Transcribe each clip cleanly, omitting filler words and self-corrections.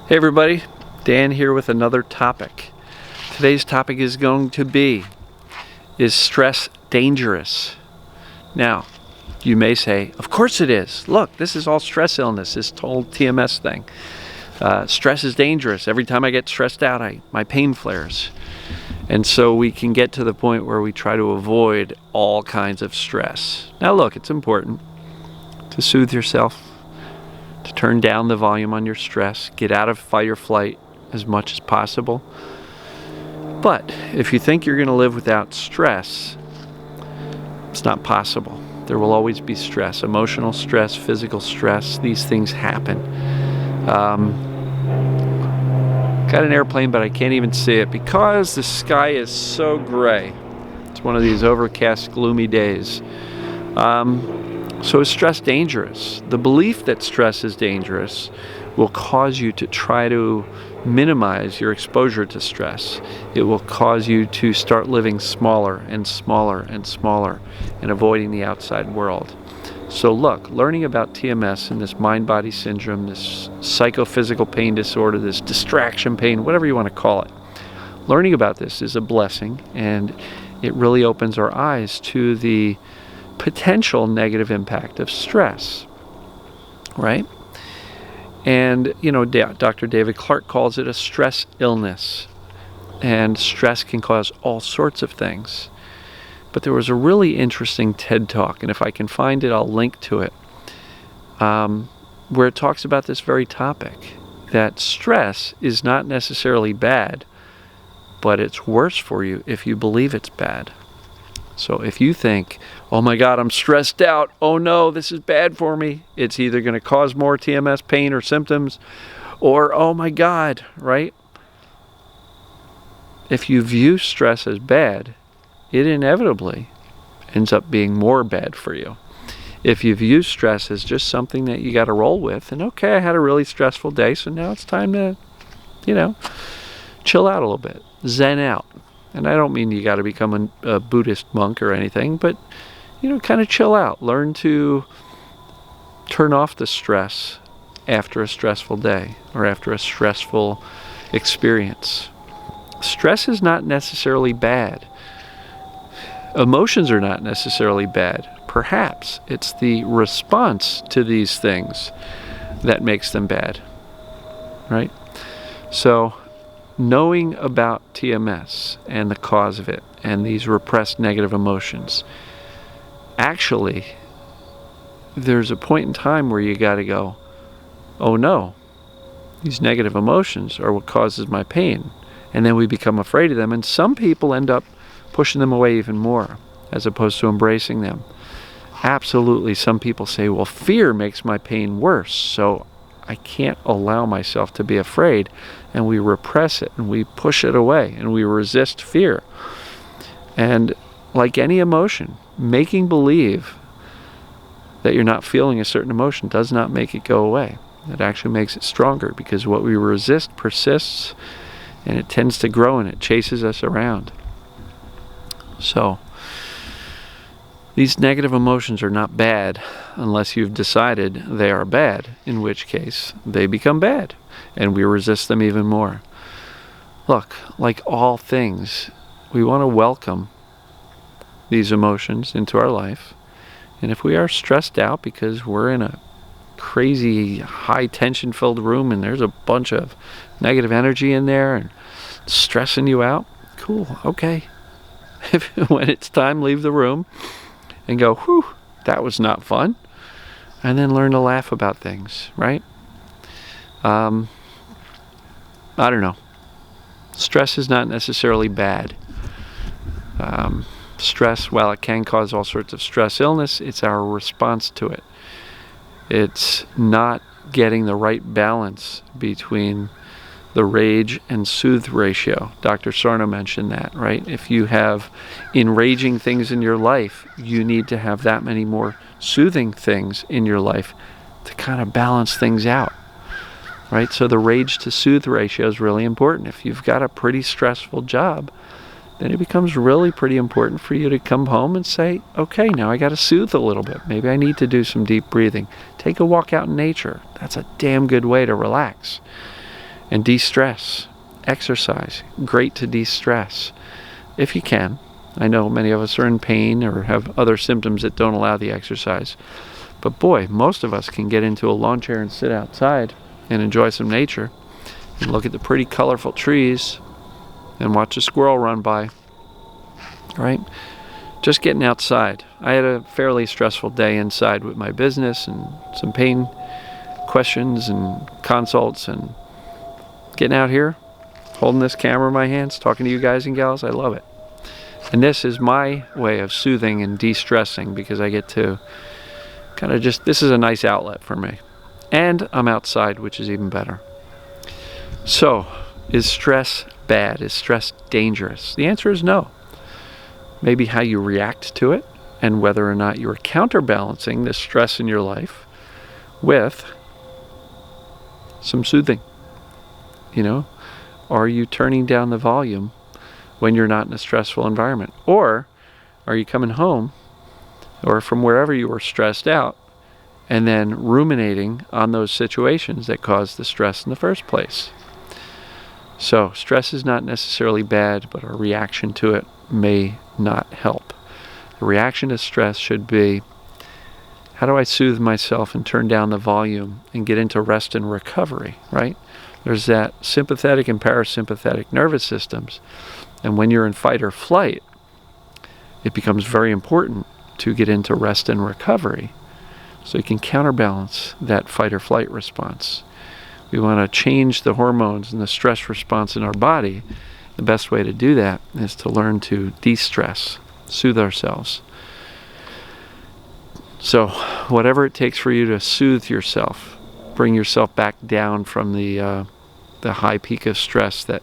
Hey everybody, Dan here with another topic. Today's topic is going to be, is stress dangerous? Now, you may say, of course it is. Look, this is all stress illness, this whole TMS thing. Stress is dangerous. Every time I get stressed out, my pain flares. And so we can get to the point where we try to avoid all kinds of stress. Now look, it's important to soothe yourself, to turn down the volume on your stress, get out of fight or flight as much as possible. But if you think you're going to live without stress, it's not possible. There will always be stress, emotional stress, physical stress. These things happen. Got an airplane, but I can't even see it because the sky is so gray. It's one of these overcast, gloomy days. So is stress dangerous? The belief that stress is dangerous will cause you to try to minimize your exposure to stress. It will cause you to start living smaller and smaller and smaller and avoiding the outside world. So look, learning about TMS and this mind-body syndrome, this psychophysical pain disorder, this distraction pain, whatever you want to call it, learning about this is a blessing, and it really opens our eyes to the potential negative impact of stress, right? And, you know, Dr. David Clark calls it a stress illness. And stress can cause all sorts of things. But there was a really interesting TED Talk, and if I can find it, I'll link to it, where it talks about this very topic, that stress is not necessarily bad, but it's worse for you if you believe it's bad. So if you think, oh my God, I'm stressed out, oh no, this is bad for me, it's either going to cause more TMS pain or symptoms, or oh my God, right? If you view stress as bad, it inevitably ends up being more bad for you. If you view stress as just something that you got to roll with, and okay, I had a really stressful day, so now it's time to, chill out a little bit, zen out. And I don't mean you got to become a Buddhist monk or anything, but, kind of chill out. Learn to turn off the stress after a stressful day or after a stressful experience. Stress is not necessarily bad. Emotions are not necessarily bad. Perhaps it's the response to these things that makes them bad, right? So, knowing about TMS and the cause of it and these repressed negative emotions, actually, there's a point in time where you got to go, oh no, these negative emotions are what causes my pain. And then we become afraid of them, and some people end up pushing them away even more as opposed to embracing them. Absolutely, some people say, well, fear makes my pain worse, so I can't allow myself to be afraid, and we repress it and we push it away and we resist fear. And like any emotion, making believe that you're not feeling a certain emotion does not make it go away. It actually makes it stronger, because what we resist persists and it tends to grow and it chases us around. So these negative emotions are not bad unless you've decided they are bad, in which case they become bad and we resist them even more. Look, like all things, we want to welcome these emotions into our life. And if we are stressed out because we're in a crazy high tension filled room and there's a bunch of negative energy in there and stressing you out, cool, okay. When it's time, leave the room and go, whew, that was not fun. And then learn to laugh about things, right? I don't know. Stress is not necessarily bad. Stress, while it can cause all sorts of stress illness, it's our response to it. It's not getting the right balance between the rage and soothe ratio. Dr. Sarno mentioned that, right? If you have enraging things in your life, you need to have that many more soothing things in your life to kind of balance things out, right? So the rage to soothe ratio is really important. If you've got a pretty stressful job, then it becomes really pretty important for you to come home and say, okay, now I got to soothe a little bit. Maybe I need to do some deep breathing. Take a walk out in nature. That's a damn good way to relax. And de-stress. Exercise. Great to de-stress. If you can. I know many of us are in pain or have other symptoms that don't allow the exercise. But boy, most of us can get into a lawn chair and sit outside and enjoy some nature and look at the pretty colorful trees and watch a squirrel run by, right? Just getting outside. I had a fairly stressful day inside with my business and some pain questions and consults, and getting out here, holding this camera in my hands, talking to you guys and gals, I love it. And this is my way of soothing and de-stressing, because I get to kind of just, this is a nice outlet for me. And I'm outside, which is even better. So, is stress bad? Is stress dangerous? The answer is no. Maybe how you react to it and whether or not you're counterbalancing the stress in your life with some soothing. You know, are you turning down the volume when you're not in a stressful environment? Or are you coming home or from wherever you were stressed out and then ruminating on those situations that caused the stress in the first place? So stress is not necessarily bad, but our reaction to it may not help. The reaction to stress should be, how do I soothe myself and turn down the volume and get into rest and recovery, right? There's that sympathetic and parasympathetic nervous systems. And when you're in fight or flight, it becomes very important to get into rest and recovery so you can counterbalance that fight or flight response. We want to change the hormones and the stress response in our body. The best way to do that is to learn to de-stress, soothe ourselves. So whatever it takes for you to soothe yourself, bring yourself back down from the high peak of stress that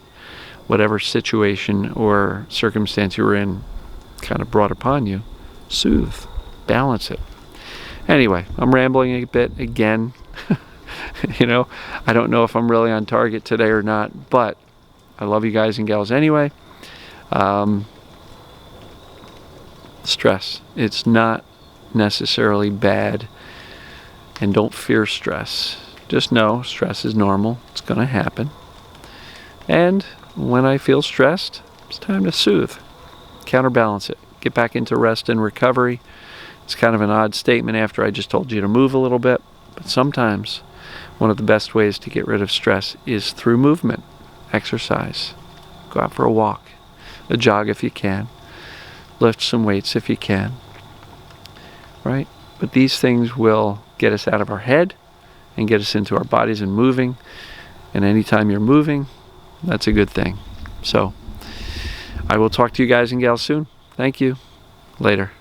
whatever situation or circumstance you were in kind of brought upon you, soothe, balance it. Anyway, I'm rambling a bit again. You know, I don't know if I'm really on target today or not, but I love you guys and gals anyway. Stress. It's not necessarily bad, and don't fear stress. Just know stress is normal. It's going to happen. And when I feel stressed, it's time to soothe, counterbalance it, get back into rest and recovery. It's kind of an odd statement after I just told you to move a little bit, but sometimes one of the best ways to get rid of stress is through movement, exercise. Go out for a walk, a jog if you can, lift some weights if you can, right? But these things will get us out of our head and get us into our bodies and moving. And anytime you're moving, that's a good thing. So I will talk to you guys and gals soon. Thank you. Later.